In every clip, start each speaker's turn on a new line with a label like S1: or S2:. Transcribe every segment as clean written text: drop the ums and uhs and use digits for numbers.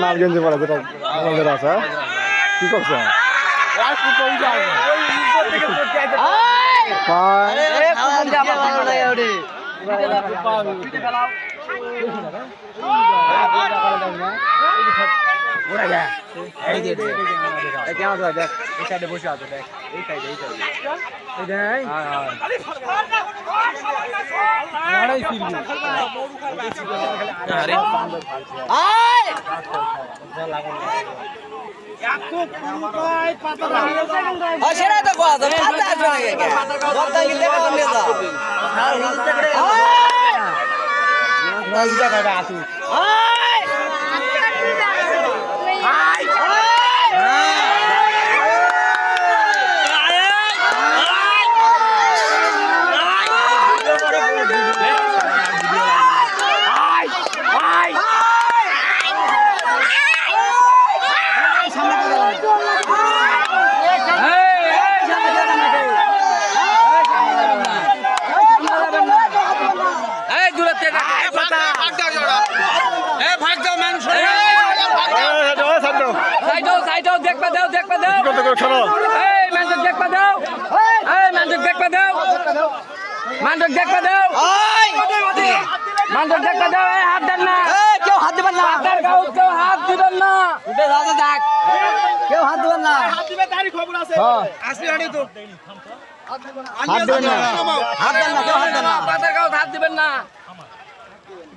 S1: নামগঞ্জ বলে যেটা আছে কি করছে বসে আছে দেখ এই সাইডে
S2: সেটা তো কথা আসু
S3: মান্ডক দেখবা দাও মান্ডক দেখবা দাও হাত দেন না
S2: কেউ হাত দিবেন না
S3: কেউ হাত দিবেন না
S2: উঠে দাদা দেখ কেউ হাত দিবেন না
S4: হাত দিবে তারই খবর আছে আসলে আড়ি তো
S2: হাত দিবেন না হাত দেন না কেউ হাত দেন না
S3: পাতার গাও হাত দিবেন না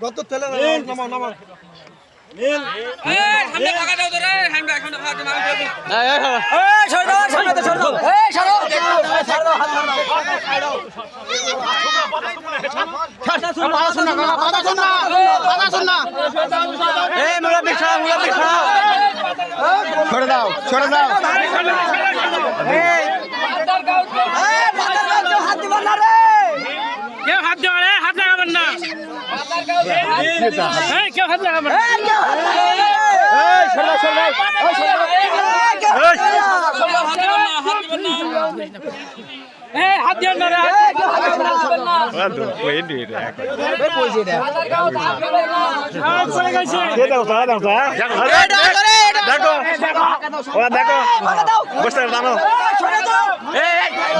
S4: গত তেলে নামা নামা
S3: এই সামনে ভাগা দাও তোরে সামনে এখন ভাগা দাও
S2: এই সর দাও সামনে তো সর দাও এই সরো সর দাও হাত সর দাও কথা শুন না এই মুরব্বি
S1: ছোড়ে দাও
S2: এই
S3: পাতার গাও
S2: এই পাতার গাও কেউ হাত দিবেন না রে
S3: কেউ হাত দেবে না হাত লাগাবেন না পাতার গাও এই কেউ হাত লাগাবেন না
S2: এই কেউ হাত
S1: এই ছোড়ে দাও
S3: এই হাত দিবেন না রে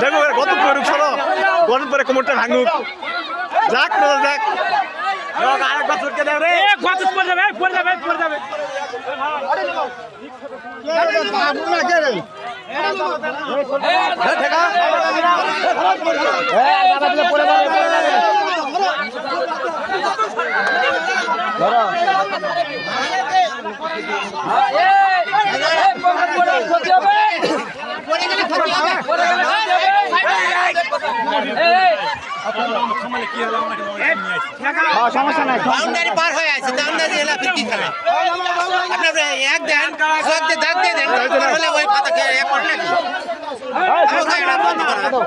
S1: দেখো কত করুক সরো গরম পরে কোমরটা ভাঙুক যাক যাক আরেকবার চটকে দাও রে
S3: কত পড়ে যাবে
S1: সমস্যা নাই
S5: বাউন্ডারি পার হয়ে আছে বাউন্ডারি এলা ফিরকি খেলা আপনার এক দেন সব দিয়ে দাগ দিয়ে দেন তাহলে ওই পাতাকে এক করে নাকি এটা বন্ধ করো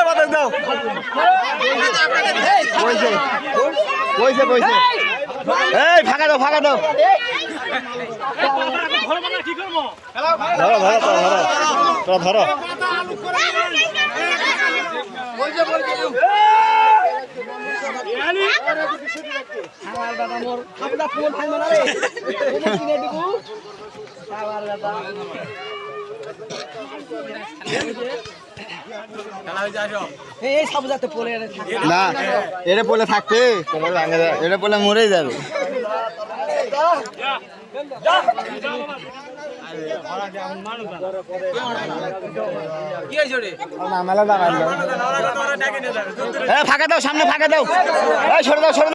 S1: বাতাস দাও কইছে এই ফাঁকা দাও
S3: কি করবো
S1: ধরো না এটা বলে থাকতে এটা বলে মরেই যাবে ফাঁকা দাও সামনে ফাঁকা দাও সরে দাও